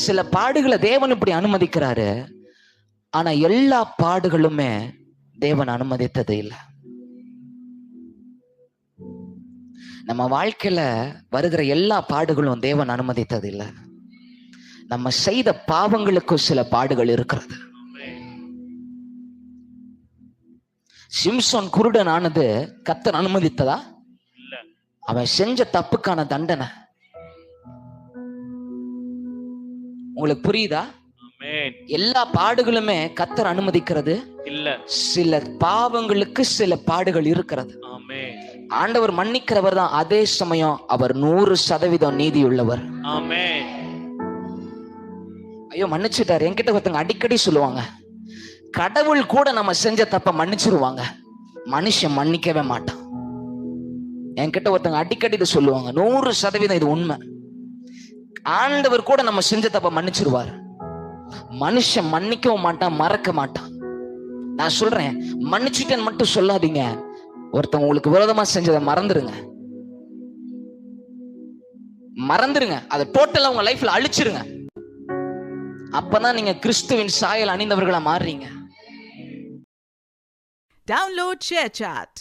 சில பாடுகளை தேவன் இப்படி அனுமதிக்கிறாரு. ஆனா எல்லா பாடுகளுமே தேவன் அனுமதித்தது இல்லை. நம்ம வாழ்க்கையில வருகிற எல்லா பாடுகளும் தேவன் அனுமதித்தது இல்லை. நம்ம செய்த பாவங்களுக்கும் சில பாடுகள் இருக்கிறது. சிம்சோன் குருடன் ஆனது கர்த்தர் அனுமதித்ததா? அவன் செஞ்ச தப்புக்கான தண்டனை. உங்களுக்கு புரியுதா? எல்லா பாடுகளுமே கர்த்தர் அனுமதிக்கிறது இல்ல. சில பாவங்களுக்கு சில பாடுகள் இருக்கிறது. ஆண்டவர் மன்னிக்கிறவர் தான். அதே சமயம் அவர் 100% நீதி உள்ளவர். ஐயோ மன்னிச்சுட்டாரு. என்கிட்ட ஒருத்தங்க அடிக்கடி சொல்லுவாங்க, கடவுள் கூட நம்ம செஞ்ச தப்ப மன்னிச்சிருவாங்க, மனுஷன் மன்னிக்கவே மாட்டான். என்கிட்ட ஒருத்தங்க அடிக்கடி இதை சொல்லுவாங்க. 100% இது உண்மை. ஆண்டவர் கூட நம்ம செஞ்ச தப்ப மன்னிச்சிருவார், மனுஷன் மன்னிக்கவும் மாட்டான், மறக்க மாட்டான். நான் சொல்றேன், மன்னிச்சுட்டேன்னு மட்டும் சொல்லாதீங்க. ஒருத்தவங்க உங்களுக்கு விரோதமா செஞ்சதை மறந்துருங்க. அதை டோட்டலா உங்க லைஃப்ல அழிச்சிருங்க. அப்பதான் நீங்க கிறிஸ்துவின் சாயல் அணிந்தவர்களா மாறுறீங்க. Download ShareChat.